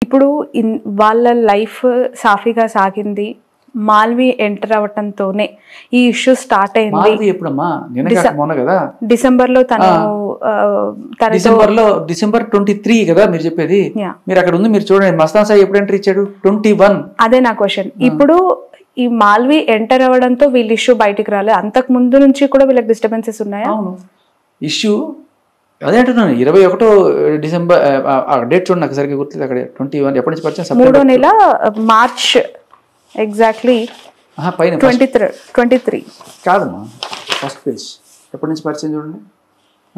ఇప్పుడు వాళ్ళ లైఫ్ సాఫీగా సాగింది, మాల్వి ఎంటర్ అవటంతోనే ఈ ఇష్యూ స్టార్ట్ అయింది. డిసెంబర్లో డిసెంబర్ 23 కదా మీరు చెప్పేది. మీరు అక్కడ ఉంది, మీరు చూడండి మస్తాన్ సాయి ఎప్పుడు ఎంటర్ ఇచ్చాడు? 21. అదే నా క్వశ్చన్. ఇప్పుడు ఈ మాల్వి ఎంటర్ అవ్వడంతో వీళ్ళ ఇష్యూ బయటికి రాలేదు, అంతకు ముందు నుంచి కూడా వీళ్ళకి డిస్టర్బెన్సెస్ ఉన్నాయా? అవును, ఇష్యూ అదే అంటున్నాను. 21 డిసెంబర్ డేట్ చూడండి, నాకు సరిగ్గా గుర్తుంది. అక్కడ 21 ఎప్పటి నుంచి పరిచయం? 3వ నెల మార్చ్ ఎగ్జాక్ట్లీ. పైన 23 కాదమ్మా, ఫస్ట్ పేజ్ ఎప్పటి నుంచి పరిచయం చూడండి.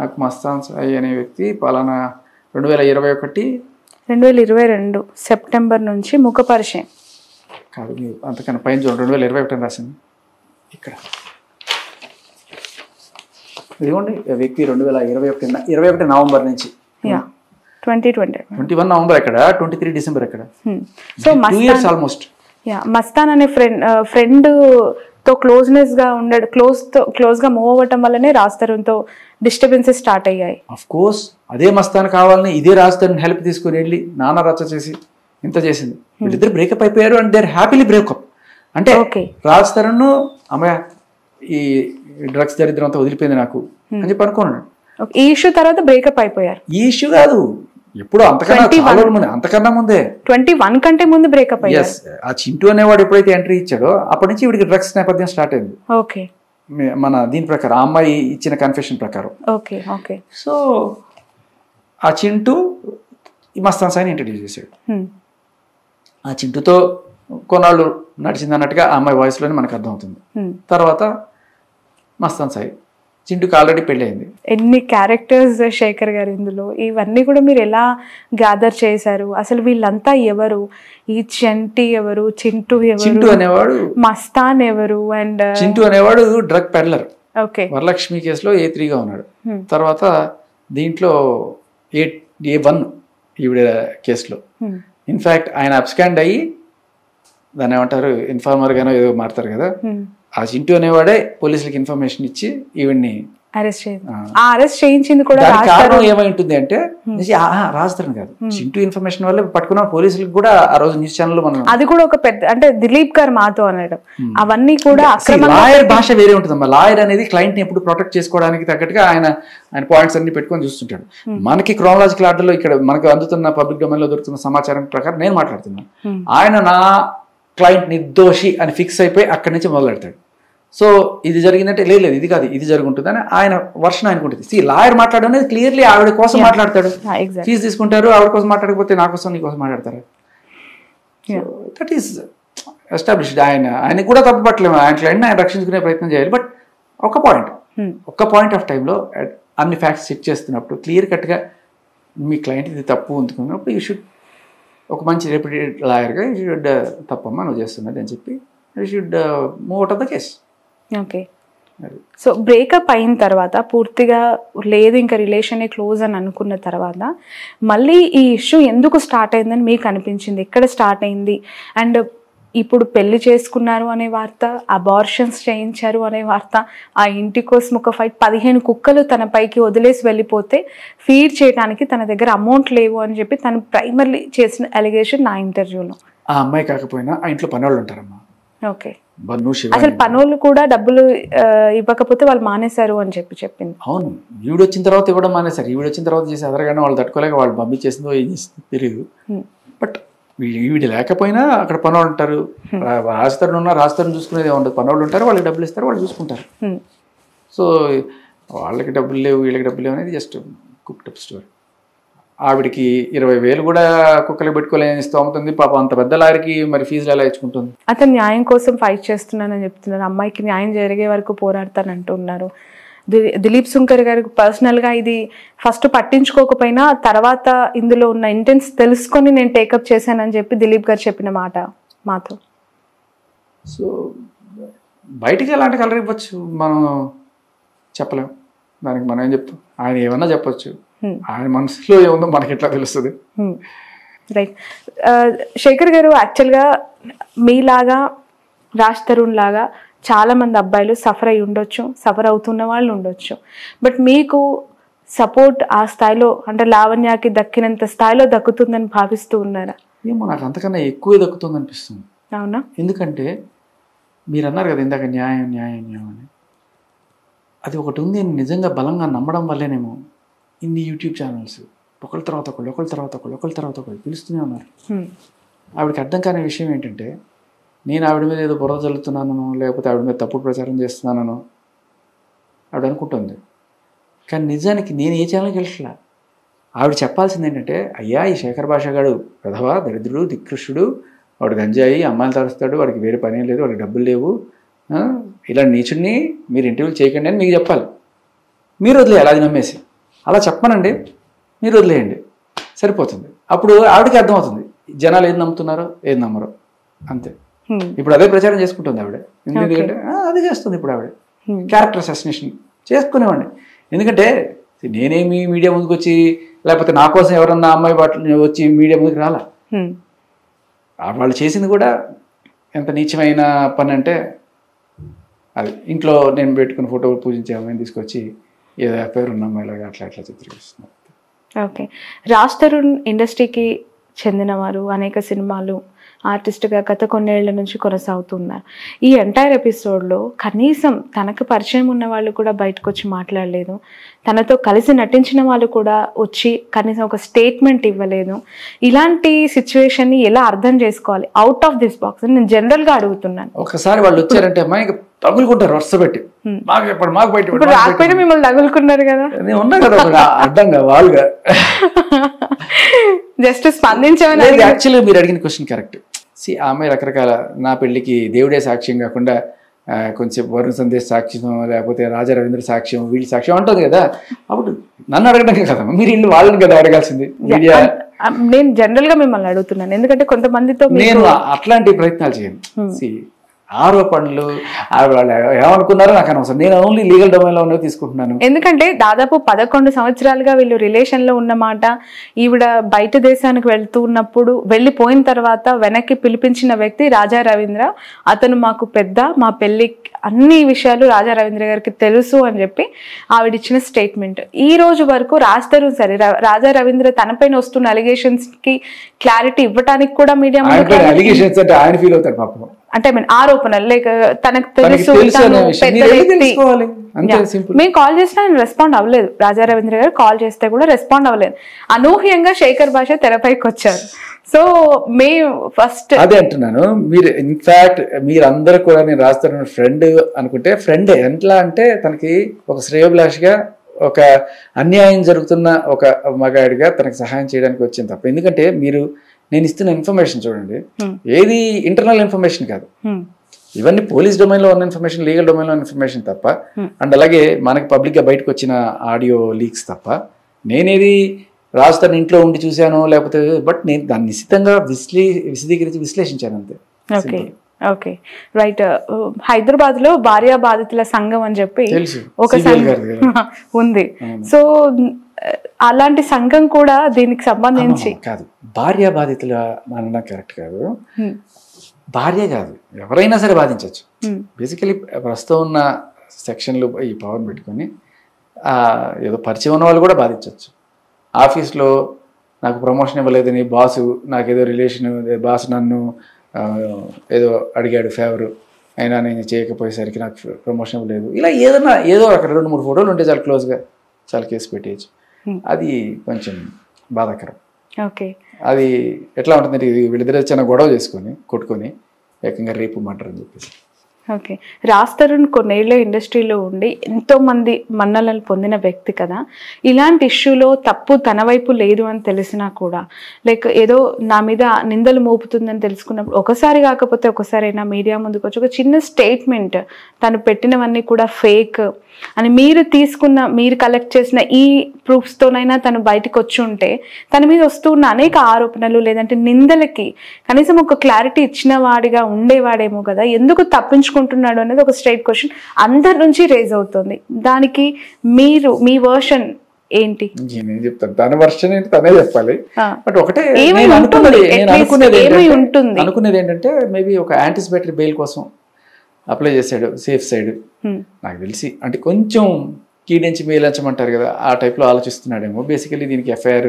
నాకు మస్తాన్ సాయి అనే వ్యక్తి పలానా 2022 సెప్టెంబర్ నుంచి ముఖ పరిచయం కాదు, అంతకన్నా పైన చూడండి. 2021 రాసింది ఇక్కడ. ఇదిగోండి వ్యక్తి 2021 నవంబర్ నుంచి 21 నవంబర్ ఎక్కడ, 23 డిసెంబర్ ఎక్కడ. So 2 years almost. మస్తాన్ అనే ఫ్రెండ్ తో క్లోజ్నెస్ గా ఉండడు, క్లోజ్ గా మూవ్ అవ్వటం వల్లనే రాజ్తరుణ్తో డిస్టర్బెన్సెస్ స్టార్ట్ అయ్యాయి. ఆఫ్ కోర్స్ అదే మస్తాన్ కావాలని ఇదే రాజ్తరుణ్ హెల్ప్ తీసుకుని వెళ్ళి నాన్న రచ్చ చేసి ఇంత చేసింది. వీళ్ళిద్దరు బ్రేకప్ అయిపోయారు and they are happily breakup. అంటే రాజ్తరుణ్ అమ్మాయ ఈ డ్రగ్స్ దరిద్రం అంతా వదిలిపోయింది నాకు అని చెప్పి అనుకున్నాడు. ఈ ఇష్యూ తర్వాత బ్రేకప్ అయిపోయారు. ఈ ఇష్యూ కాదు, ఎప్పుడు అంతకన్నా ముందే 21 కంటే ముందు బ్రేకప్ అయ్యారు. ఆ చింటూ అనేవాడు ఎప్పుడైతే ఎంట్రీ ఇచ్చాడో అప్పటి నుంచి వీడికి డ్రగ్స్ నేపథ్యం స్టార్ట్ అయింది. ఓకే, మన దీని ప్రకారం ఆ అమ్మాయి ఇచ్చిన కన్ఫెషన్ ప్రకారం. Okay okay. సో ఆ చింటూ ఈ మస్తాన్ సాయిని ఇంట్రడ్యూస్ చేశాడు. ఆ చింటూతో కొన్నాళ్ళు నడిచింది అన్నట్టుగా ఆ అమ్మాయి వాయిస్లోనే మనకు అర్థమవుతుంది. తర్వాత మస్తాన్ సాయి, చింటూకి ఆల్రెడీ పెళ్ళి అయింది. ఎన్ని క్యారెక్టర్స్ శేఖర్ గారు ఇందులో, ఇవన్నీ కూడా మీరు ఎలా గ్యాదర్ చేశారు? అసలు వీళ్ళంతా ఎవరు? ఈ చంటి ఎవరు, చింటూ ఎవరు, చింటూ అనేవాడు మస్తాన్ ఎవరు, అండ్ చింటూ అనేవాడు డ్రగ్ పెడ్లర్. ఓకే, వరలక్ష్మి కేసులో A3గా ఉన్నాడు. తర్వాత దీంట్లో A1 ఈవిడ కేసులో. ఇన్ఫాక్ట్ ఆయన అబ్స్కాండ్ అయ్యి దాన్ని ఏమంటారు, ఇన్ఫార్మర్ గానో ఏదో మారుతారు కదా, ఆ చింటూ అనేవాడే పోలీసులకు ఇన్ఫర్మేషన్ ఇచ్చి ఈవిడ్ని అరెస్ట్ చేయించింది కూడా. కారణం ఏమై ఉంటుంది అంటే రాజ్తరుణ్ కాదు, చింటూ ఇన్ఫర్మేషన్ వల్ల పట్టుకున్న పోలీసులకు కూడా ఆ రోజు న్యూస్ ఛానల్ మనం అది కూడా ఒక పెద్ద అంటే దిలీప్ గారు మాతో అనడం అవన్నీ కూడా లాయర్ భాష వేరే ఉంటుందమ్మా. లాయర్ అనేది క్లయింట్ ని ఎప్పుడు ప్రొటెక్ట్ చేసుకోవడానికి తగ్గట్టుగా ఆయన పాయింట్స్ అన్ని పెట్టుకొని చూస్తుంటాడు. మనకి క్రోనలాజికల్ ఆర్డర్ లో ఇక్కడ మనకు అందుతున్న పబ్లిక్ డొమైన్ లో దొరుకుతున్న సమాచారం ప్రకారం నేను మాట్లాడుతున్నాను. ఆయన నా క్లయింట్ నిర్దోషి అని ఫిక్స్ అయిపోయి అక్కడి నుంచి మొదలెడతాడు. సో ఇది జరిగిందంటే లేదు ఇది కాదు, ఇది జరుగుంటుంది అని ఆయన వర్షన్ ఆయనకుంటుంది. లాయర్ మాట్లాడడం అనేది క్లియర్లీ ఆవిడ కోసం మాట్లాడతాడు. ఫీజు తీసుకుంటారు, ఆవిడ కోసం మాట్లాడకపోతే నా కోసం నీ కోసం మాట్లాడతారు. That is established. ఆయన కూడా తప్పు పట్టలేము, ఆయన క్లయింట్ని ఆయన రక్షించుకునే ప్రయత్నం చేయాలి. బట్ ఒక పాయింట్ ఆఫ్ టైంలో అన్ని ఫ్యాక్ట్స్ చెక్ చేస్తున్నప్పుడు క్లియర్ కట్గా మీ క్లయింట్ ఇది తప్పు అందుకున్నప్పుడు యూ షుడ్, ఒక మంచి రెప్యూటెడ్ లాయర్గా యూ షుడ్ తప్పమ్మా నువ్వు చేస్తున్నది అని చెప్పి you should move out of the case. Okay. So breakup అయిన తర్వాత పూర్తిగా లేదు ఇంకా రిలేషన్ క్లోజ్ అని అనుకున్న తర్వాత మళ్ళీ ఈ ఇష్యూ ఎందుకు స్టార్ట్ అయిందని మీకు అనిపించింది? ఎక్కడ స్టార్ట్ అయింది? అండ్ ఇప్పుడు పెళ్లి చేసుకున్నారు అనే వార్త, అబార్షన్స్ చేయించారు అనే వార్త, ఆ ఇంటి కోసం ఒక ఫైట్, 15 కుక్కలు తన పైకి వదిలేసి వెళ్ళిపోతే ఫీడ్ చేయడానికి తన దగ్గర అమౌంట్ లేవు అని చెప్పి తను ప్రైమర్లీ చేసిన అలిగేషన్ నా ఇంటర్వ్యూలో. ఆ అమ్మాయి కాకపోయినా ఆ ఇంట్లో పనోళ్ళు ఉంటారమ్మా. ఓకే, అసలు పనోళ్ళు కూడా డబ్బులు ఇవ్వకపోతే వాళ్ళు మానేశారు అని చెప్పింది. అవును, ఈవిడొచ్చిన తర్వాత ఇవ్వడం మానేశారు. ఈవిడొచ్చిన తర్వాత చేసి ఎదరగానే వాళ్ళు తట్టుకోలేక వాళ్ళు పంపించేసిందో ఏం చేసిందో తెలియదు. బట్ ఈవిడ లేకపోయినా అక్కడ పనోళ్ళు ఉంటారు. రాజ్తరుణ్ ఉన్నా రాజ్తరుణ్ చూసుకునేది ఉండదు, పనోళ్ళు ఉంటారు, వాళ్ళకి డబ్బులు ఇస్తారు, వాళ్ళు చూసుకుంటారు. సో వాళ్ళకి డబ్బులు లేవు వీళ్ళకి డబ్బులు లేవు అనేది జస్ట్ కుక్డ్ స్టోరీ. ఆవిడికి 20,000 కూడా కుక్కలు పెట్టుకోలేని స్తోమతుంది పాపం. అంత పెద్ద లాయర్కి మరి ఫీజులు ఎలా ఇచ్చుకుంటుంది? అతను న్యాయం కోసం ఫైట్ చేస్తున్నానని చెప్తున్నారు, అమ్మాయికి న్యాయం జరిగే వరకు పోరాడతానంటున్నారు. దిలీప్ శంకర్ గారికి పర్సనల్గా ఇది ఫస్ట్ పట్టించుకోకపోయినా తర్వాత ఇందులో ఉన్న ఇంటెన్స్ తెలుసుకొని నేను టేకప్ చేశానని చెప్పి దిలీప్ గారు చెప్పిన మాట మాతో. సో బయటికి ఎలాంటి కలర్ ఇవ్వచ్చు మనం చెప్పలేం, దానికి మనం ఏం చెప్తాం? ఆయన ఏమన్నా చెప్పచ్చు, ఆయన మనసులో ఏముందో మనకి ఎట్లా తెలుస్తుంది? రైట్. శేఖర్ గారు, యాక్చువల్గా మీలాగా రాజ్తరుణ్ లాగా చాలామంది అబ్బాయిలు సఫర్ అయి ఉండొచ్చు, సఫర్ అవుతున్న వాళ్ళు ఉండొచ్చు. బట్ మీకు సపోర్ట్ ఆ స్థాయిలో అంటే లావణ్యకి దక్కినంత స్థాయిలో దక్కుతుందని భావిస్తూ ఉన్నారా? ఏమో నాకు అంతకన్నా ఎక్కువే దక్కుతుంది అనిపిస్తుంది. అవునా? ఎందుకంటే మీరు అన్నారు కదా ఇందాక న్యాయం న్యాయం న్యాయం అని, అది ఒకటి ఉంది నిజంగా బలంగా నమ్మడం వల్లేనేమో ఇన్ని యూట్యూబ్ ఛానల్స్ ఒకళ్ళ తర్వాత ఒకళ్ళు పిలుస్తూనే ఉన్నారు. ఆవిడకి అర్థం కాని విషయం ఏంటంటే నేను ఆవిడ మీద ఏదో బురద చల్లుతున్నానో లేకపోతే ఆవిడ మీద తప్పుడు ప్రచారం చేస్తున్నానో ఆవిడ అనుకుంటుంది. కానీ నిజానికి నేను ఏ ఛానల్కి వెళ్ళట్లా. ఆవిడ చెప్పాల్సింది ఏంటంటే, అయ్యా ఈ శేఖర్ భాష గారు ప్రధవా దరిద్రుడు దిక్కృష్టుడు, వాడు గంజాయి అమ్మాయిలు తరుస్తాడు, వాడికి వేరే పని లేదు, వాడికి డబ్బులు లేవు, ఇలా నీచుడిని మీరు ఇంటర్వ్యూలు చేయకండి అని మీకు చెప్పాలి. మీరు వదిలేయాలి అది నమ్మేసి. అలా చెప్పనండి, మీరు వదిలేయండి, సరిపోతుంది. అప్పుడు ఆవిడకి అర్థమవుతుంది జనాలు ఏది నమ్ముతున్నారో ఏది నమ్మరో, అంతే. ఇప్పుడు అదే ప్రచారం చేసుకుంటుంది ఆవిడ. ఎందుకంటే అదే చేస్తుంది ఇప్పుడు ఆవిడ. క్యారెక్టర్ అసాసినేషన్ చేసుకునేవాడిని. ఎందుకంటే నేనేమి మీడియా ముందుకు వచ్చి లేకపోతే నా కోసం ఎవరన్నా అమ్మాయి బాటలు వచ్చి మీడియా ముందుకు రాలా. వాళ్ళు చేసింది కూడా ఎంత నీచమైన పని అంటే, అది ఇంట్లో నేను పెట్టుకున్న ఫోటో పూజించే అమ్మాయిని తీసుకొచ్చి ఏదో అఫైర్ ఉన్న అమ్మాయిలాగా అట్లా అట్లా చిత్రీకరిస్తున్నారు. ఓకే. రాజ్ తరుణ్ ఇండస్ట్రీకి చెందినవారు, అనేక సినిమాలు ఆర్టిస్ట్గా గత కొన్నేళ్ల నుంచి కొనసాగుతున్నారు. ఈ ఎంటైర్ ఎపిసోడ్లో కనీసం తనకు పరిచయం ఉన్న వాళ్ళు కూడా బయటకు వచ్చి మాట్లాడలేదు, తనతో కలిసి నటించిన వాళ్ళు కూడా వచ్చి కనీసం ఒక స్టేట్మెంట్ ఇవ్వలేదు. ఇలాంటి సిచ్యువేషన్ని ఎలా అర్థం చేసుకోవాలి? అవుట్ ఆఫ్ దిస్ బాక్స్ నేను జనరల్గా అడుగుతున్నాను. ఒకసారి వాళ్ళు వచ్చారంటే అమ్మాయి తగులుకుంటారు వరుస పెట్టి, మాకు చెప్పండి మాకు బయట ఇప్పుడు రాకపోయినా మిమ్మల్ని తగులుకున్నారు కదా, నేను ఉన్నా కదా అడ్డంగా వాళ్ళుగా జస్ట్ స్పందించామని. యాక్చువల్గా మీరు అడిగిన క్వశ్చన్ కరెక్ట్. ఆమె రకరకాల నా పెళ్లికి దేవుడే సాక్ష్యం కాకుండా కొంచెం వరుణ్ సందేశ్ సాక్ష్యం లేకపోతే రాజా రవీంద్ర సాక్ష్యం వీళ్ళ సాక్ష్యం ఉంటుంది కదా, అప్పుడు నన్ను అడగడం కదా, మీరు ఇల్లు వాళ్ళని కదా అడగాల్సింది. మీడియా నేను జనరల్ గా మిమ్మల్ని అడుగుతున్నాను ఎందుకంటే కొంతమందితో నేను అట్లాంటి ప్రయత్నాలు చేయను. ఆరోపణలు వాళ్ళు ఏమనుకున్నారో నాకు అనవసరం. నేను ఓన్లీ లీగల్ డొమైన్లో ఉన్నవి తీసుకుంటున్నాను. ఎందుకంటే దాదాపు 11 సంవత్సరాలుగా వీళ్ళు రిలేషన్లో ఉన్నమాట. ఈవిడ బయట దేశానికి వెళ్తూ ఉన్నప్పుడు వెళ్ళిపోయిన తర్వాత వెనక్కి పిలిపించిన వ్యక్తి రాజా రవీంద్ర. అతను మాకు పెద్ద, మా పెళ్లి అన్ని విషయాలు రాజా రవీంద్ర గారికి తెలుసు అని చెప్పి ఆవిడిచ్చిన స్టేట్మెంట్. ఈ రోజు వరకు రాజ్ తరుణ్ సరే రాజా రవీంద్ర తనపైన వస్తున్న అలిగేషన్స్ కి క్లారిటీ ఇవ్వడానికి కూడా మీడియా అంటే ఆరోపణలు లేక తనకు తెలుసు మేము కాల్ చేసినా ఆయన రెస్పాండ్ అవ్వలేదు. రాజా రవీంద్ర గారు కాల్ చేస్తే కూడా రెస్పాండ్ అవ్వలేదు. అనూహ్యంగా శేఖర్ భాష తెరపైకి వచ్చారు. సో మేము ఫస్ట్ అదే అంటున్నాను. మీరు ఇన్ఫాక్ట్ మీరందరూ కూడా నేను రాస్తున్న ఫ్రెండ్ అనుకుంటే ఫ్రెండ్ ఎట్లా అంటే తనకి ఒక శ్రేయోభిలాషిగా ఒక అన్యాయం జరుగుతున్న ఒక మగాడిగా తనకు సహాయం చేయడానికి వచ్చింది తప్ప. ఎందుకంటే మీరు నేను ఇస్తున్న ఇన్ఫర్మేషన్ చూడండి, ఏది ఇంటర్నల్ ఇన్ఫర్మేషన్ కాదు, ఇవన్నీ పోలీస్ డొమైన్లో ఉన్న ఇన్ఫర్మేషన్, లీగల్ డొమైన్లో ఉన్న ఇన్ఫర్మేషన్ తప్ప, అండ్ అలాగే మనకి పబ్లిక్గా బయటకు వచ్చిన ఆడియో లీక్స్ తప్ప. నేనేది రాజ్ తన ఇంట్లో ఉండి చూశాను లేకపోతే, బట్ నేను దాన్ని నిశ్చితంగా విశదీకరించి విశ్లేషించాను అంతే. Okay okay right. హైదరాబాద్ లో భార్యా బాధితుల సంఘం అని చెప్పి ఒక సంఘం ఉంది. సో అలాంటి సంఘం కూడా దీనికి సంబంధించి కాదు, భార్యా బాధితుల అనడం కరెక్ట్ కాదు. భార్య కాదు, ఎవరైనా సరే బాధించవచ్చు. బేసికలీ ప్రస్తుతం ఉన్న సెక్షన్లు ఈ పవర్ పెట్టుకొని ఏదో పరిచయం ఉన్న వాళ్ళు కూడా బాధించవచ్చు. ఆఫీస్లో నాకు ప్రమోషన్ ఇవ్వలేదని బాసు నాకేదో రిలేషన్, బాస్ నన్ను ఏదో అడిగాడు ఫేవరు, అయినా నేను చేయకపోయేసరికి నాకు ప్రమోషన్ ఇవ్వలేదు, ఇలా ఏదో అక్కడ 2-3 ఫోటోలు ఉంటే చాలా క్లోజ్గా చాలా కేసు పెట్టేయచ్చు. అది కొంచెం బాధాకరం. ఓకే, అది ఎట్లా ఉంటుందంటే వీళ్ళిద్దరు చిన్న గొడవ చేసుకొని కొట్టుకొని ఏకంగా రేపు మర్డర్ అని చెప్పేసి. ఓకే, రాజ్ తరుణ్ కొన్నేళ్ళ ఇండస్ట్రీలో ఉండి ఎంతో మంది మన్నలను పొందిన వ్యక్తి కదా. ఇలాంటి ఇష్యూలో తప్పు తన వైపు లేదు అని తెలిసినా కూడా, లైక్ ఏదో నా మీద నిందలు మోపుతుందని తెలుసుకున్నప్పుడు ఒకసారి కాకపోతే ఒకసారైనా మీడియా ముందుకు వచ్చి ఒక చిన్న స్టేట్మెంట్ తను పెట్టినవన్నీ కూడా ఫేక్ అని మీరు కలెక్ట్ చేసిన ఈ ప్రూఫ్స్తోనైనా తను బయటకు వచ్చి ఉంటే తన మీద వస్తున్న అనేక ఆరోపణలు లేదంటే నిందలకి కనీసం ఒక క్లారిటీ ఇచ్చిన వాడిగా ఉండేవాడేమో కదా. ఎందుకు తప్పించుకుంటున్నాడు అనేది ఒక స్ట్రైట్ క్వశ్చన్ అందరి నుంచి రేజ్ అవుతుంది. దానికి మీ వర్షన్ ఏంటి? నేను చెప్తాను, తన వర్షన్ ఏంటి తనే చెప్పాలి. బట్ ఒకటే అనుకునేది ఏంటంటే మేబీ ఒక యాంటిసిపేటరీ బెయిల్ కోసం అప్లై చేశాడు, సేఫ్ సైడ్ నాకు తెలిసి. అంటే కొంచెం కీడించి మేలంచమంటారు కదా, ఆ టైప్లో ఆలోచిస్తున్నాడేమో. బేసికలీ దీనికి ఎఫ్ఐఆర్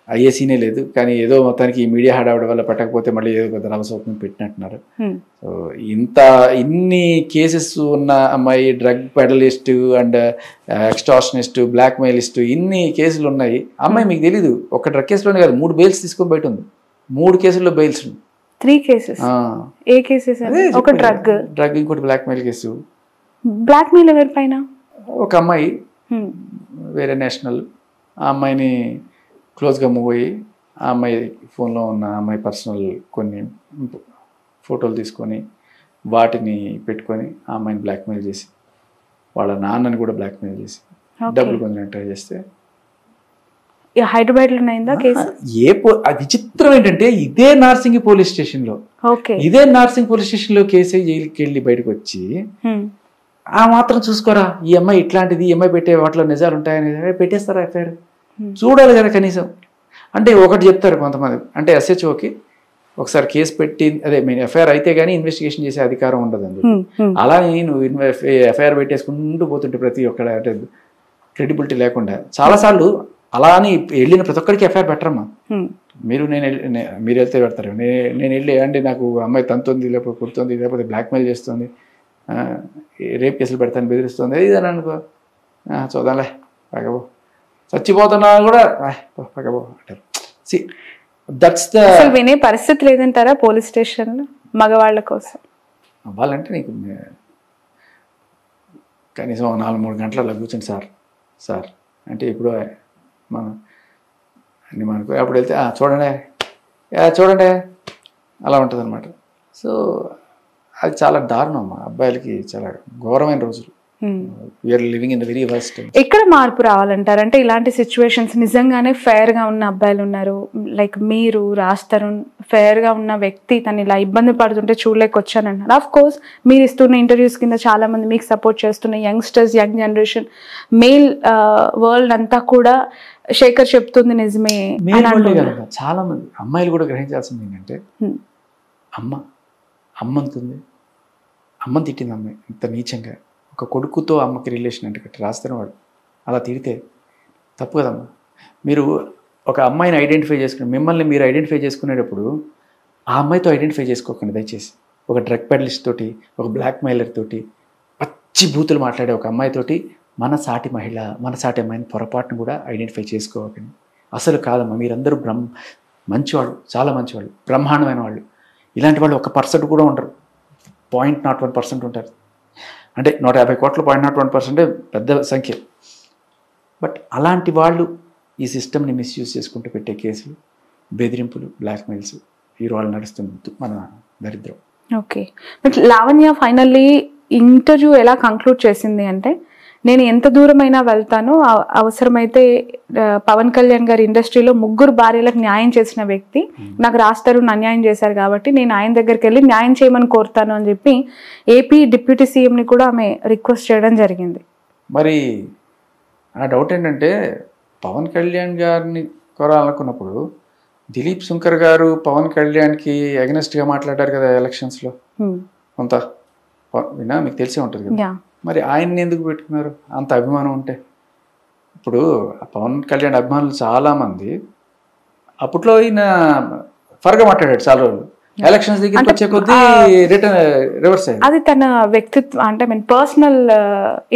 అయ్యే సీనే లేదు. కానీ ఏదో మొత్తానికి ఈ మీడియా హడావిడి వల్ల పెట్టకపోతే మళ్ళీ ఏదో పెద్ద రభసౌకర్యం పెట్టినట్టున్నారు. సో ఇన్ని కేసెస్ ఉన్న అమ్మాయి, డ్రగ్ పెడలిస్ట్ అండ్ ఎక్స్టార్షనిస్ట్, బ్లాక్ మెయిలిస్ట్, ఇన్ని కేసులు ఉన్నాయి. అమ్మాయి మీకు తెలీదు, ఒక డ్రగ్ కేసులోనే కాదు 3 బెయిల్స్ తీసుకొని బయట ఉంది. 3 కేసుల్లో బెయిల్స్. 3 కేసెస్. ఏ కేసెస్? ఒక డ్రగ్, ఇంకోటి blackmail case. Blackmail ఎవరి పైన? ఒక అమ్మాయి వేరే నేషనల్, ఆ అమ్మాయిని క్లోజ్గా మూవ్ అయ్యి ఆ అమ్మాయి ఫోన్లో ఉన్న అమ్మాయి పర్సనల్ కొన్ని ఫోటోలు తీసుకొని వాటిని పెట్టుకొని ఆ అమ్మాయిని బ్లాక్మెయిల్ చేసి, వాళ్ళ నాన్నని కూడా బ్లాక్మెయిల్ చేసి డబ్బులు కొంచెం ట్రై చేస్తే హైదరాబాద్లో అయిందా కేసు? విచిత్రం ఏంటంటే ఇదే నార్సింగి పోలీస్ స్టేషన్లో కేసు జైలుకి వెళ్ళి బయటకు వచ్చి ఆ మాత్రం చూసుకోరా, ఈ అమ్మాయి ఇట్లాంటిది, ఈ అమ్మాయి పెట్టే వాటిలో నిజాలు ఉంటాయని పెట్టేస్తారా ఎఫ్ఐఆర్? చూడాలి కదా కనీసం. అంటే ఒకటి చెప్తారు కొంతమంది, అంటే SHOకి ఒకసారి కేసు పెట్టి అదే ఎఫ్ఐఆర్ అయితే కానీ ఇన్వెస్టిగేషన్ చేసే అధికారం ఉండదండి. అలా నువ్వు ఎఫ్ఐఆర్ పెట్టేసుకుంటూ పోతుంటే ప్రతి ఒక్కడ అంటే క్రెడిబిలిటీ లేకుండా చాలాసార్లు అలా అని వెళ్ళిన ప్రతి ఒక్కరికి ఎఫ్ఐఆర్ పెట్టరమ్మా. మీరు వెళ్తే పెడతారు. నేను వెళ్ళి అంటే నాకు అమ్మాయి తంతుంది, లేకపోతే కుడుతుంది, లేకపోతే బ్లాక్మెయిల్ చేస్తుంది, రేప్ కేసులు పెడతాను, బెదిరిస్తుంది, ఇదని అనుకో, చూద్దాంలే పగబో, చచ్చిపోతున్నా కూడా పగబో అంటారు. వినే పరిస్థితి లేదంటారా పోలీస్ స్టేషన్లో మగవాళ్ళ కోసం? అవ్వాలంటే నీకు కనీసం 4-3 గంటల కూర్చొని సార్ అంటే ఇప్పుడు మనం అన్ని మనకు అప్పుడు వెళ్తే చూడండి అలా ఉంటుంది అనమాట. సో అది చాలా దారుణం అమ్మా, అబ్బాయిలకి చాలా ఘోరమైన రోజులు. ఎక్కడ మార్పు రావాలంటారు? ఇలాంటి సిచ్యువేషన్స్ నిజంగానే ఫెయిర్ గా ఉన్న అబ్బాయిలు ఉన్నారు, లైక్ మీరు, రాజ్ తరుణ్, ఫెయిర్ గా ఉన్న వ్యక్తి తను ఇలా ఇబ్బంది పడుతుంటే చూడలేకొచ్చానంటున్నారు. ఆఫ్ కోర్స్ మీరు ఇస్తున్న ఇంటర్వ్యూస్ కింద చాలా మంది మీకు సపోర్ట్ చేస్తున్న youngsters, young generation, mail world అంతా కూడా శేఖర్ చెప్తుంది నిజమే. చాలా మంది అమ్మాయిలు కూడా గ్రహించాల్సింది ఏంటంటే అమ్మంతుంది, అమ్మని తిట్టింది అమ్మాయి ఇంత నీచంగా. ఒక కొడుకుతో అమ్మకి రిలేషన్ అంటే రాస్తాను వాడు అలా తిడితే తప్పు కదమ్మా. మీరు ఒక అమ్మాయిని ఐడెంటిఫై చేసుకుని మిమ్మల్ని మీరు ఐడెంటిఫై చేసుకునేటప్పుడు ఆ అమ్మాయితో ఐడెంటిఫై చేసుకోకండి దయచేసి. ఒక డ్రగ్ పెడలిస్ట్ తోటి, ఒక బ్లాక్ మెయిలర్ తోటి, పచ్చి బూతులు మాట్లాడే ఒక అమ్మాయితోటి మన సాటి మహిళ, మన సాటి అమ్మాయిని పొరపాటును కూడా ఐడెంటిఫై చేసుకోకండి. అసలు కాదమ్మా, మీరందరూ మంచివాళ్ళు, చాలా మంచివాళ్ళు, బ్రహ్మాండమైన వాళ్ళు. ఇలాంటి వాళ్ళు 1% కూడా ఉండరు, 0.01% ఉంటారు. అంటే 150 కోట్ల 0.01% పెద్ద సంఖ్య. బట్ అలాంటి వాళ్ళు ఈ సిస్టమ్ని మిస్యూజ్ చేసుకుంటూ పెట్టే కేసులు, బెదిరింపులు, బ్లాక్మెయిల్స్ ఈ రోజు నడుస్తుంది మన దరిద్రం. Okay, but Lavanya finally interview ఎలా కంక్లూడ్ చేసింది అంటే, నేను ఎంత దూరమైనా వెళ్తాను, అవసరమైతే పవన్ కళ్యాణ్ గారి ఇండస్ట్రీలో 3 భార్యలకు న్యాయం చేసిన వ్యక్తి, నాకు రాజ్ తరుణ్ అన్యాయం చేశారు కాబట్టి నేను ఆయన దగ్గరికి వెళ్ళి న్యాయం చేయమని కోరుతాను అని చెప్పి ఏపీ డిప్యూటీ సీఎంని కూడా ఆమె రిక్వెస్ట్ చేయడం జరిగింది. మరి నా డౌట్ ఏంటంటే, పవన్ కళ్యాణ్ గారిని కోరాలనుకున్నప్పుడు దిలీప్ శంకర్ గారు పవన్ కళ్యాణ్కి అగెనెస్ట్గా మాట్లాడారు కదా ఎలక్షన్స్లో, కొంత వినా మీకు తెలిసే ఉంటుంది కదా. మరి ఆయన్ని ఎందుకు పెట్టుకున్నారు అంత అభిమానం ఉంటే? ఇప్పుడు పవన్ కళ్యాణ్ అభిమానులు చాలామంది అప్పట్లో ఈయన ఫర్గా మాట్లాడాడు చాలా రోజులు, ఎలక్షన్స్ దగ్గరికి వచ్చే కొద్దీ రివర్స్ అయ్యింది. అది తన వ్యక్తిత్వం అంటే పర్సనల్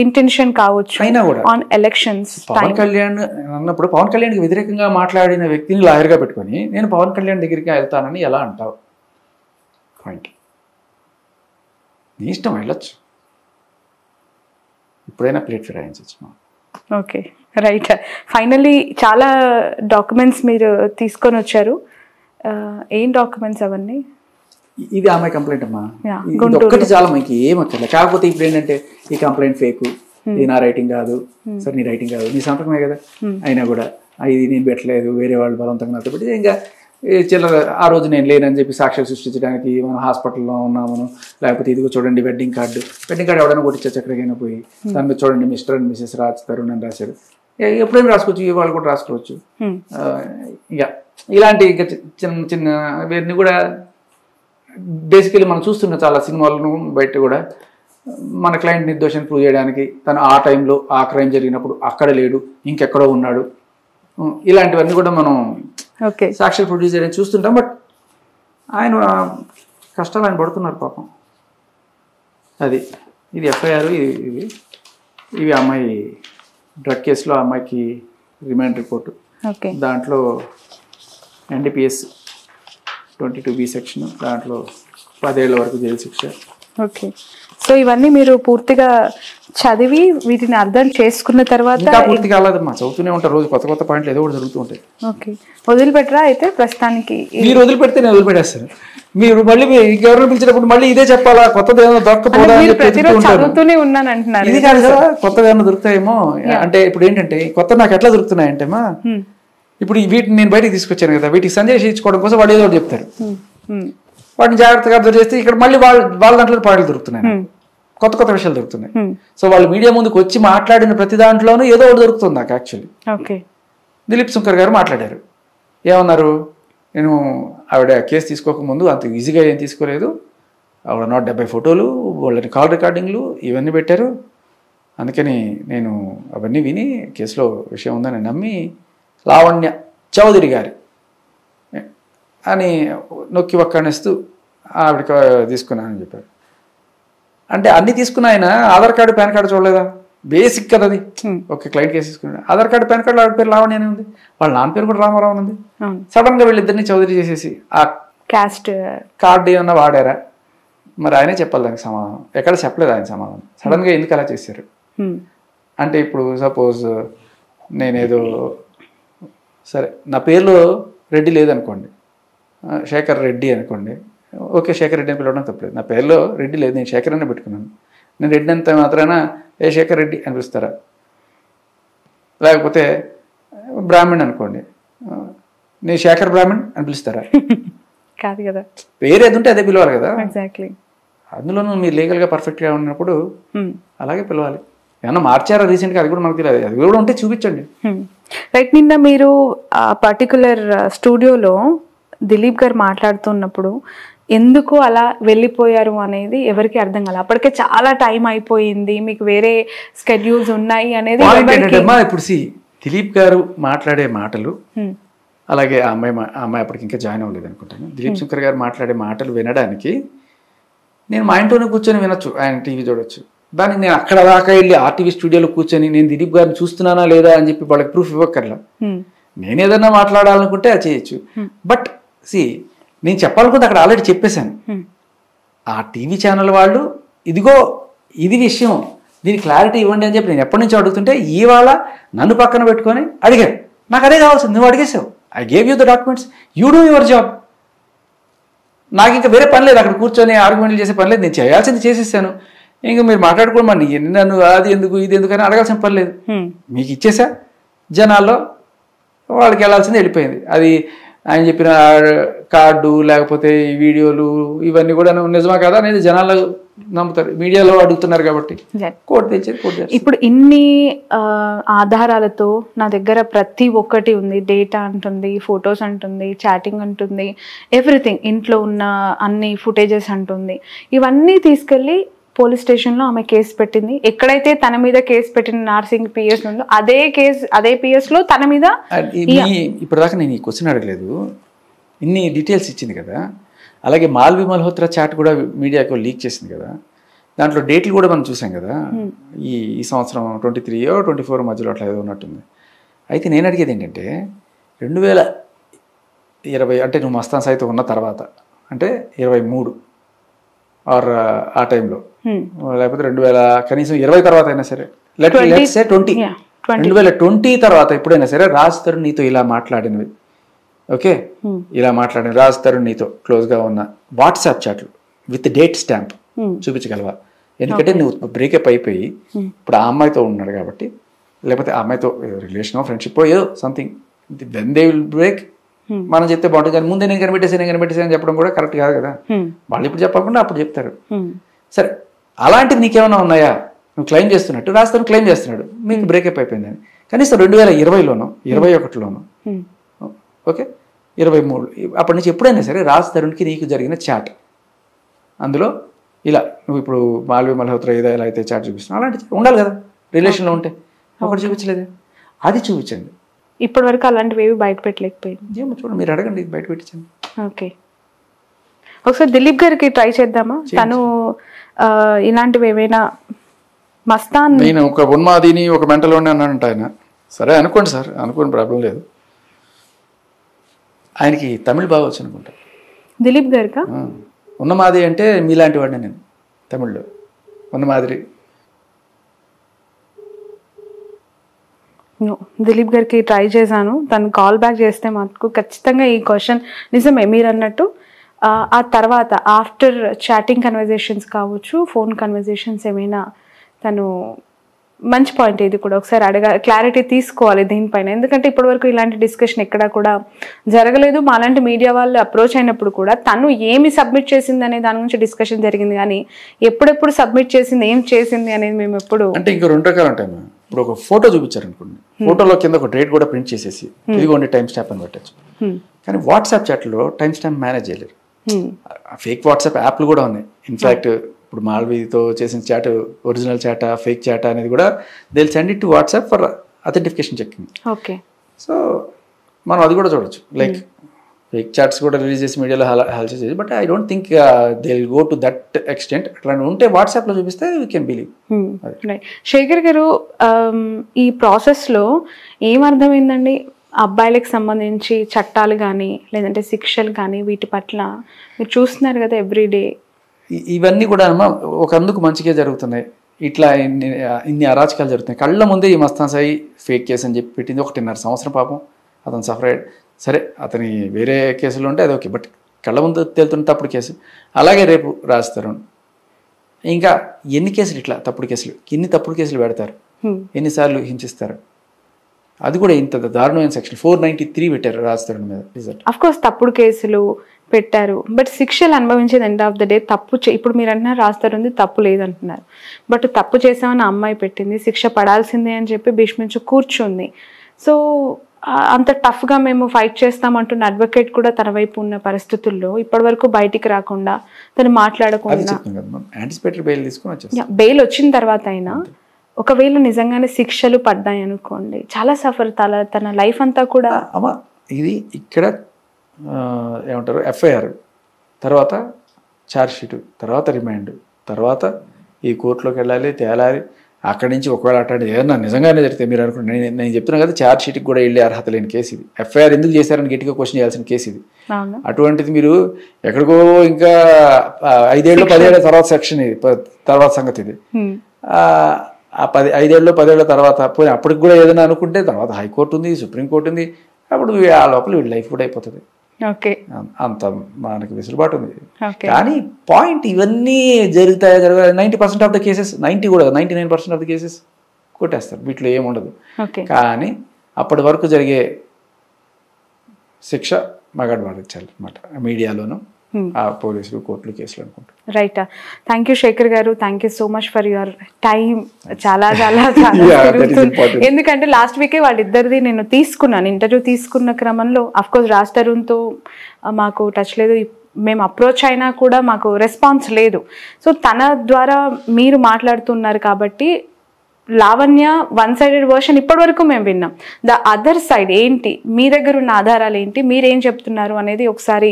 ఇంటెన్షన్ కావచ్చు అయినా కూడా ఆన్ ఎలక్షన్స్. పవన్ కళ్యాణ్ అన్నప్పుడు పవన్ కళ్యాణ్కి వ్యతిరేకంగా మాట్లాడిన వ్యక్తిని లాయర్గా పెట్టుకొని నేను పవన్ కళ్యాణ్ దగ్గరికి వెళ్తానని ఎలా అంటావు? పాయింట్, నీ ఇష్టం, వెళ్ళొచ్చు, ఎప్పుడైనా ప్లేట్ ఫిరాయించవచ్చు. Okay, right. ఫైనల్లీ చాలా డాక్యుమెంట్స్ మీరు తీసుకొని వచ్చారు. ఏం డాక్యుమెంట్స్ అవన్నీ? ఇది ఆమె కంప్లైంట్ అమ్మా, ఇది ఒక్కటి చాలా మనకి ఏమక్కర్లేదు. కాకపోతే ఇప్పుడు ఏంటంటే ఈ కంప్లైంట్ ఫేక్, ఇది నా రైటింగ్ కాదు, సరే నీ రైటింగ్ కాదు, నీ సంతకమే కదా, అయినా కూడా ఇది నేను పెట్టలేదు, వేరే వాళ్ళు బలవంతంగా నాతో పెట్టి ఇంకా చిల్లర ఆ రోజు నేను లేనని చెప్పి సాక్ష్యాలు సృష్టించడానికి మనం హాస్పిటల్లో ఉన్నామను, లేకపోతే ఇదిగో చూడండి వెడ్డింగ్ కార్డు ఎవడైనా కొట్టించచ్చు ఎక్కడికైనా పోయి, దాని మీద చూడండి mister and Mrs Raj Tarun అని రాశారు, ఎప్పుడైనా రాసుకోవచ్చు, వాళ్ళు కూడా రాసుకోవచ్చు. ఇక ఇలాంటి ఇంకా చిన్న చిన్న ఇవన్నీ కూడా బేసికలీ మనం చూస్తున్న చాలా సినిమాలను బయట కూడా మన క్లయింట్ నిర్దోషాన్ని ప్రూవ్ చేయడానికి తను ఆ టైంలో ఆ క్రైమ్ జరిగినప్పుడు అక్కడ లేడు, ఇంకెక్కడో ఉన్నాడు, ఇలాంటివన్నీ కూడా మనం ఓకే. సాక్షి ప్రొడ్యూసర్ అని చూస్తుంటాం. బట్ ఆయన కష్టాలు ఆయన పడుతున్నారు పాపం. అది ఇది ఎఫ్ఐఆర్. ఇవి అమ్మాయి డ్రగ్ కేసులో అమ్మాయికి రిమాండ్ రిపోర్టు. ఓకే. దాంట్లో NDPS 22B సెక్షన్, దాంట్లో 10 ఏళ్ల వరకు జైలు శిక్ష. ఓకే. సో ఇవన్నీ మీరు పూర్తిగా చదివి వీటిని అర్థం చేసుకున్న తర్వాత ఇంకా పూర్తిగా అవ్వలేదమ్మా, చదువుతూనే ఉంటారు. రోజు కొత్త కొత్త పాయింట్లు ఏదో ఒకటి జరుగుతూ ఉంటాయి. ఓకే. వదిలిపెట్టరా అయితే ప్రస్తుతానికి? మీరు వదిలిపెడితే నేను వదిలిపెట్టేస్తాను. మీరు మళ్ళీ ఎవరిని పిలిచినప్పుడు మళ్ళీ ఇదే చెప్పాలా, కొత్తది ఏమైనా దొరకపోదా అని ప్రతిరోజు చదువుతూనే ఉన్నాను అంటున్నారు. ఇది కాదు కదా, కొత్తగా ఏమైనా దొరుకుతాయేమో. అంటే ఇప్పుడు ఏంటంటే కొత్త నాకు ఎట్లా దొరుకుతున్నాయంటేమా, ఇప్పుడు వీటిని నేను బయటకు తీసుకొచ్చాను కదా, వీటికి సందేశం ఇచ్చుకోవడం కోసం వాళ్ళు ఏదో ఒకటి చెప్తారు. వాటిని జాగ్రత్తగా అబ్జర్వ్ చేస్తే ఇక్కడ మళ్ళీ వాళ్ళ దాంట్లో పాటలు దొరుకుతున్నాయి, కొత్త కొత్త విషయాలు దొరుకుతున్నాయి. సో వాళ్ళు మీడియా ముందుకు వచ్చి మాట్లాడిన ప్రతి దాంట్లోనూ ఏదో ఒకటి దొరుకుతుంది నాకు. యాక్చువల్లీ దిలీప్ శంకర్ గారు మాట్లాడారు, ఏమన్నారు, నేను ఆవిడ కేసు తీసుకోకముందు అంత ఈజీగా ఏం తీసుకోలేదు, ఆవిడ 170 ఫోటోలు, వాళ్ళని కాల్ రికార్డింగ్లు ఇవన్నీ పెట్టారు, అందుకని నేను అవన్నీ విని కేసులో విషయం ఉందని నమ్మి లావణ్య చౌదరి గారి అని నొక్కి ఒక్కనేస్తూ ఆవిడకి తీసుకున్నానని చెప్పారు. అంటే అన్ని తీసుకున్న ఆయన ఆధార్ కార్డు పాన్ కార్డు చూడలేదా? బేసిక్ కదా అది. ఓకే, క్లయింట్ కేసు తీసుకున్నాడు, ఆధార్ కార్డు పాన్ కార్డు ఆవిడ పేరు లావణ్య అనే ఉంది, వాళ్ళ నాన్న పేరు కూడా రామారావు ఉంది. సడన్ గా వీళ్ళిద్దరిని చౌదరి చేసేసి ఆ కాస్ట్ కార్డు ఏమన్నా వాడారా? మరి ఆయనే చెప్పాలి దానికి సమాధానం. ఎక్కడ చెప్పలేదు ఆయన సమాధానం. సడన్ గా ఎందుకు అలా చేశారు అంటే, ఇప్పుడు సపోజ్ నేనేదో సరే నా పేరులో రెడ్డి లేదనుకోండి, శేఖర్ రెడ్డి అనుకోండి, ఓకే శేఖర్ రెడ్డి అని పిలవడం తప్పలేదు. నా పేరులో రెడ్డి లేదు, నేను శేఖర్ అనే పెట్టుకున్నాను. నేను రెడ్డి అంత మాత్రాన శేఖర్ రెడ్డి అని పిలుస్తారా? లేకపోతే బ్రాహ్మణ్ అనుకోండి, నేను శేఖర్ బ్రాహ్మణ్ అని పిలుస్తారా? కాదు కదా, పేరు ఏది ఉంటే అదే పిలవాలి కదా. ఎగ్జాక్ట్లీ. అందులోనూ మీరు లీగల్గా పర్ఫెక్ట్గా ఉన్నప్పుడు అలాగే పిలవాలి. ఏమన్నా మార్చారా రీసెంట్గా? అది కూడా మనకు తెలియదు. అది కూడా ఉంటే చూపించండి. రైట్. నిన్న మీరు ఆ పర్టికులర్ స్టూడియోలో దిలీప్ గారు మాట్లాడుతున్నప్పుడు ఎందుకు అలా వెళ్ళిపోయారు అనేది ఎవరికి అర్థం కాలేదు. అప్పటికే చాలా టైం అయిపోయింది, మీకు వేరే స్కెడ్యూల్స్ ఉన్నాయి అనేది. ఇప్పుడు దిలీప్ గారు మాట్లాడే మాటలు, అలాగే ఆ అమ్మాయి అప్పటికి ఇంకా జాయిన్ అవ్వలేదు అనుకుంటాను. దిలీప్ శంకర్ గారు మాట్లాడే మాటలు వినడానికి నేను మా ఇంట్లోనే కూర్చొని వినొచ్చు, ఆయన టీవీ చూడొచ్చు. దానికి నేను అక్కడ దాకా వెళ్ళి RTV స్టూడియోలో కూర్చొని నేను దిలీప్ గారిని చూస్తున్నానా లేదా అని చెప్పి వాళ్ళకి ప్రూఫ్ ఇవ్వక్కర్లా. నేను ఏదన్నా మాట్లాడాలనుకుంటే అది చేయొచ్చు. బట్ నేను చెప్పాలనుకుంటే అక్కడ ఆల్రెడీ చెప్పేశాను. ఆ టీవీ ఛానల్ వాళ్ళు ఇదిగో ఇది విషయం, దీనికి క్లారిటీ ఇవ్వండి అని చెప్పి నేను ఎప్పటి నుంచో అడుగుతుంటే ఇవాళ నన్ను పక్కన పెట్టుకొని అడిగారు. నాకు అదే కావాల్సింది, నువ్వు అడిగేసావు. I gave you the documents, you do your job. నాకు ఇంకా వేరే పని లేదు, అక్కడ కూర్చొని ఆర్గ్యుమెంట్లు చేసే పని లేదు. నేను చేయాల్సింది చేసేసాను. ఇంకా మీరు మాట్లాడుకోమని నన్ను అది ఎందుకు ఇది ఎందుకు అని అడగాల్సిన పని లేదు. మీకు ఇచ్చేసా, జనాల్లో వాళ్ళకి వెళ్ళాల్సింది వెళ్ళిపోయింది. అది ఆయన చెప్పిన కార్డు లేకపోతే ఈ వీడియోలు ఇవన్నీ కూడా నిజమా కదా అనేది జనాలు నమ్ముతారు. మీడియాలో అడుగుతున్నారు కాబట్టి కోర్టు తెచ్చేది కోర్టు. ఇప్పుడు ఇన్ని ఆధారాలతో నా దగ్గర ప్రతి ఒక్కటి ఉంది, డేటా అంటుంది, ఫొటోస్ అంటుంది, చాటింగ్ అంటుంది, ఎవ్రీథింగ్, ఇంట్లో ఉన్న అన్ని ఫుటేజెస్ అంటుంది. ఇవన్నీ తీసుకెళ్ళి పోలీస్ స్టేషన్లో ఆమె కేసు పెట్టింది. ఎక్కడైతే తన మీద కేసు పెట్టిన నార్సింగ్ PS ఉందో అదే PS లో తన మీద. ఇప్పటిదాకా నేను ఈ క్వశ్చన్ అడగలేదు, ఇన్ని డీటెయిల్స్ ఇచ్చింది కదా. అలాగే మాల్వి మల్హోత్రా చాట్ కూడా మీడియాకు లీక్ చేసింది కదా, దాంట్లో డేట్లు కూడా మనం చూసాం కదా. ఈ సంవత్సరం 23 or 24 మధ్యలో అట్లా ఏదో ఉన్నట్టుంది. అయితే నేను అడిగేది ఏంటంటే 2020 అంటే నువ్వు మస్తాన్ సైతం ఉన్న తర్వాత అంటే 23 ఆర్ ఆ టైంలో, లేకపోతే 2000 కనీసం 20 తర్వాత అయినా సరే, లెట్స్ సే 2020 తర్వాత ఎప్పుడైనా సరే రాజ్ తరుణ్ నీతో ఇలా మాట్లాడినవి, ఓకే, ఇలా మాట్లాడిన రాజ్ తరుణ్ నీతో క్లోజ్గా ఉన్న వాట్సాప్ చాట్లు విత్ డేట్ స్టాంప్ చూపించగలవా? ఎందుకంటే నువ్వు బ్రేకప్ అయిపోయి ఇప్పుడు ఆ అమ్మాయితో ఉన్నాడు కాబట్టి, లేకపోతే ఆ అమ్మాయితో రిలేషన్ ఫ్రెండ్షిప్ ఏదో something, when they will break మనం చెప్తే బాగుంటుంది. కానీ ముందే నేను కనిపెట్టేసాను చెప్పడం కూడా కరెక్ట్ కాదు కదా. వాళ్ళు ఇప్పుడు చెప్పకుండా అప్పుడు చెప్తారు. సరే, అలాంటివి నీకేమైనా ఉన్నాయా? నువ్వు క్లెయిమ్ చేస్తున్నట్టు రాస్తాను క్లెయిమ్ చేస్తున్నాడు మీకు బ్రేకప్ అయిపోయిందని. కనీసం 2020లోనో 2021లోనో ఓకే 23 అప్పటి నుంచి ఎప్పుడైనా సరే రాజ్ తరుణ్కి నీకు జరిగిన చాట్, అందులో ఇలా నువ్వు ఇప్పుడు మాల్వి మల్హోత్రా ఏదో ఎలా అయితే చాట్ చూపిస్తున్నావు అలాంటి ఉండాలి కదా రిలేషన్లో ఉంటే. ఒకటి చూపించలేదే, అది చూపించండి. ఇప్పటి వరకు అలాంటివి ఏవి బయట పెట్టలేకపోయింది. ఏమో చూడండి, మీరు అడగండి, బయట పెట్టించండి. ఓకే, ఒకసారి దిలీప్ గారికి ట్రై చేద్దామా? తను ఇలాంటివి ఏమైనా మస్తాన్, నేను ఒక ఉన్మాదిని ఒక మెంటలోనే అన్నానంట ఆయన. సరే అనుకోండి సార్, అనుకోండి, ప్రాబ్లం లేదు. ఆయనకి తమిళ్ బాగా వచ్చు అనుకుంటా. దిలీప్ గారికా? ఉన్నమాది అంటే మీలాంటి వాడిని నేను తమిళ్లో, ఉన్నమాదిరి. దిలీప్ గారికి ట్రై చేశాను, తను కాల్ బ్యాక్ చేస్తే మాకు ఖచ్చితంగా ఈ క్వశ్చన్ నిజమే మీరు అన్నట్టు. ఆ తర్వాత ఆఫ్టర్ చాటింగ్ కన్వర్జేషన్స్ కావచ్చు, ఫోన్ కన్వర్జేషన్స్ ఏమైనా తను మంచి పాయింట్ ఇది కూడా ఒకసారి క్లారిటీ తీసుకోవాలి దీనిపైన. ఎందుకంటే ఇప్పటివరకు ఇలాంటి డిస్కషన్ ఎక్కడా కూడా జరగలేదు. మాలాంటి మీడియా వాళ్ళు అప్రోచ్ అయినప్పుడు కూడా తను ఏమి సబ్మిట్ చేసింది అనే దాని గురించి డిస్కషన్ జరిగింది, కానీ ఎప్పుడెప్పుడు సబ్మిట్ చేసింది, ఏం చేసింది అనేది మేము ఎప్పుడు. అంటే ఇంకా 2 రకాలు ఉంటాయి. ఇప్పుడు ఒక ఫోటో చూపించారనుకోండి, ఫోటోలో కింద ఒక డేట్ కూడా ప్రింట్ చేసేసి ఇదిగోండి టైం స్టాంప్ అని పెట్టచ్చు. కానీ వాట్సాప్ చాట్లో టైం స్టాంప్ మేనేజ్ చేయలేరు. ఫేక్ వాట్సాప్ యాప్లు కూడా ఉన్నాయి. ఇన్ఫాక్ట్ ఇప్పుడు మాల్వీతో చేసిన చాట్ ఒరిజినల్ చాటా ఫేక్ చాటా అనేది కూడా they will send it to WhatsApp for అథెంటిఫికేషన్ checking. Okay, so మనం అది కూడా చూడొచ్చు. లైక్ ఫేక్ చాట్స్ కూడా రిలీజ్ చేసి మీడియాలో హెల్ప్ చేసేది. But I don't think they will go to that extent. అట్లా ఉంటే వాట్సాప్లో చూపిస్తే వీ కెన్ బిలీవ్. శేఖర్ గారు, ఈ ప్రాసెస్లో ఏమర్థమైందండి? అబ్బాయిలకు సంబంధించి చట్టాలు కానీ లేదంటే శిక్షలు కానీ వీటి పట్ల మీరు చూస్తున్నారు కదా ఎవ్రీడే, ఇవన్నీ కూడా ఒక అందుకు మంచిగా జరుగుతున్నాయి. ఇట్లా ఇన్ని అరాచకాలు జరుగుతున్నాయి. కళ్ళ ముందే ఈ మస్తాన్ సాయి ఫేక్ కేసు అని చెప్పి పెట్టింది. 1.5 సంవత్సరం పాపం అతను సఫర్ అయ్యాడు. సరే అతని వేరే కేసులు ఉంటే అది ఓకే, బట్ కళ్ళ ముందు తేలుతున్న తప్పుడు కేసు. అలాగే రేపు రాస్తారు. ఇంకా ఎన్ని కేసులు ఇట్లా తప్పుడు కేసులు, ఎన్ని తప్పుడు కేసులు పెడతారు, ఎన్నిసార్లు హింసిస్తారు. అది కూడా ఇంత దారుణమైన సెక్షన్ 493 పెట్టారు రాస్తారు మీద. అఫ్ కోర్స్ తప్పుడు కేసులు పెట్టారు, బట్ శిక్షలు అనుభవించేది ఎండ్ ఆఫ్ ద డే తప్పు. ఇప్పుడు మీరు అంటున్నారు రాస్తారు ఉంది తప్పు లేదంటున్నారు, బట్ తప్పు చేసామని అమ్మాయి పెట్టింది, శిక్ష పడాల్సిందే అని చెప్పి భీష్మించి కూర్చుంది. సో అంత టఫ్గా మేము ఫైట్ చేస్తామంటున్న అడ్వకేట్ కూడా తన వైపు ఉన్న పరిస్థితుల్లో ఇప్పటి వరకు బయటికి రాకుండా తను మాట్లాడకుండా బెయిల్ వచ్చిన తర్వాత అయినా ఒకవేళ నిజంగానే శిక్షలు పడ్డాయి అనుకోండి, చాలా సఫర్ తన లైఫ్ అంతా కూడా. అమ్మా ఇది ఇక్కడ ఏమంటారు, ఎఫ్ఐఆర్ తర్వాత ఛార్జ్షీట్ తర్వాత రిమాండ్ తర్వాత ఈ కోర్టులోకి వెళ్ళాలి, తేలాలి. అక్కడి నుంచి ఒకవేళ అట్లాంటి ఏదన్నా నిజంగానే జరిగితే మీరు అనుకుంటే నేను చెప్తున్నాను కదా, ఛార్జ్షీట్కి కూడా వెళ్ళే అర్హత లేని కేసు ఇది. ఎఫ్ఐఆర్ ఎందుకు చేశారని గట్టిగా క్వశ్చన్ చేయాల్సిన కేసు ఇది. అటువంటిది మీరు ఎక్కడికో ఇంకా 5 ఏళ్ళు 10 ఏళ్ళ తర్వాత సెక్షన్ ఇది, తర్వాత సంగతి ఇది. ఆ 5 ఏళ్ళు 10 ఏళ్ళ తర్వాత పోయి అప్పటికి కూడా ఏదైనా అనుకుంటే తర్వాత హైకోర్టు ఉంది, సుప్రీంకోర్టు ఉంది. అప్పుడు ఆ లోపల వీడి లైఫ్ కూడా అయిపోతుంది. అంత మనకి వెసులుబాటు ఉంది. కానీ పాయింట్ ఇవన్నీ జరుగుతాయా జరగాలి 90% ఆఫ్ ద కేసెస్, 90 కూడా 99% ఆఫ్ ద కేసెస్ కొట్టేస్తారు, వీటిలో ఏముండదు. కానీ అప్పటి వరకు జరిగే శిక్ష మగాడు వాడించాలి అనమాట, మీడియాలోను ఆ పోలీసులు కోర్టులు కేసులు అనుకుంటారు. రైట్, థ్యాంక్ యూ శేఖర్ గారు, thank you so much for your time. చాలా చాలా ఎందుకంటే లాస్ట్ వీకే వాళ్ళిద్దరిది నేను తీసుకున్నాను, ఇంటర్వ్యూ తీసుకున్న క్రమంలో అఫ్ కోర్స్ రాజ్ తరుణ్తో మాకు టచ్ లేదు, మేము అప్రోచ్ అయినా కూడా మాకు రెస్పాన్స్ లేదు. సో తన ద్వారా మీరు మాట్లాడుతున్నారు కాబట్టి లావణ్య వన్ సైడెడ్ వర్షన్ ఇప్పటి వరకు మేము విన్నాం. ద అదర్ సైడ్ ఏంటి, మీ దగ్గర ఉన్న ఆధారాలు ఏంటి, మీరేం చెప్తున్నారు అనేది ఒకసారి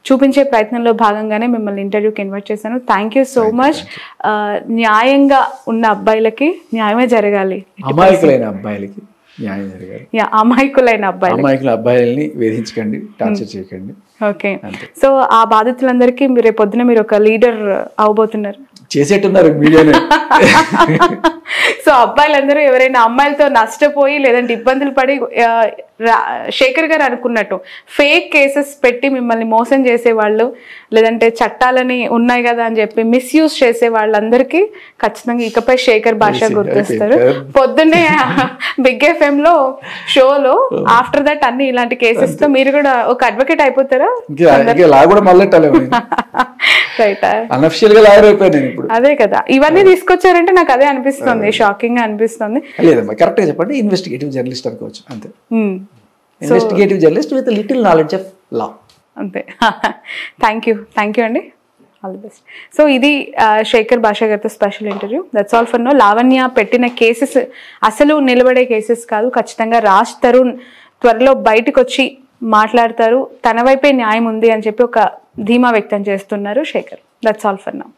చూపించే ప్రయత్నంలో భాగంగానే మిమ్మల్ని ఇంటర్వ్యూకి ఇన్వైట్ చేశాను. Thank you so much. న్యాయంగా ఉన్న అబ్బాయిలకి న్యాయమే జరగాలి, అమాయకులైన అబ్బాయిలకి న్యాయం జరగాలి. అమాయకులైన అబ్బాయిలని వేధించకండి, టార్చర్ చేయకండి. ఓకే, సో ఆ బాధితులందరికీ రేపొద్దున మీరు ఒక లీడర్ అవబోతున్నారు, చేసేట్టున్నారు మీడియానే. సో అబ్బాయిలందరూ ఎవరైనా అమ్మాయిలతో నష్టపోయి లేదంటే ఇబ్బందులు పడి శేఖర్ గారు అనుకున్నట్టు ఫేక్ కేసెస్ పెట్టి మిమ్మల్ని మోసం చేసేవాళ్ళు లేదంటే చట్టాలని ఉన్నాయి కదా అని చెప్పి మిస్యూజ్ చేసే వాళ్ళందరికీ ఖచ్చితంగా ఇకపై శేఖర్ భాష గుర్తొస్తారు. పొద్దున్నే బిగ్ ఎఫ్ఎం లో షోలో ఆఫ్టర్ దట్ అన్ని ఇలాంటి కేసెస్ తో మీరు కూడా ఒక అడ్వకేట్ అయిపోతారా? అదే కదా, ఇవన్నీ తీసుకొచ్చారంటే నాకు అదే అనిపిస్తుంది, షాకింగ్ గా అనిపిస్తుంది. కరెక్ట్ గా చెప్పండి, ఇన్వెస్టిగేటివ్ జర్నలిస్ట్ అనుకోవచ్చు అంతే. Investigative journalist with little knowledge of law అంతే. థ్యాంక్ యూ అండి, ఆల్ ది బెస్ట్. సో ఇది శేఖర్ భాష గారితో special interview. That's all for now. Lavanya పెట్టిన కేసెస్ అసలు నిలబడే కేసెస్ కాదు, ఖచ్చితంగా రాజ్ తరుణ్ త్వరలో బయటకు వచ్చి మాట్లాడతారు, తన వైపే న్యాయం ఉంది అని చెప్పి ఒక ధీమా వ్యక్తం చేస్తున్నారు Shekhar. That's all for now.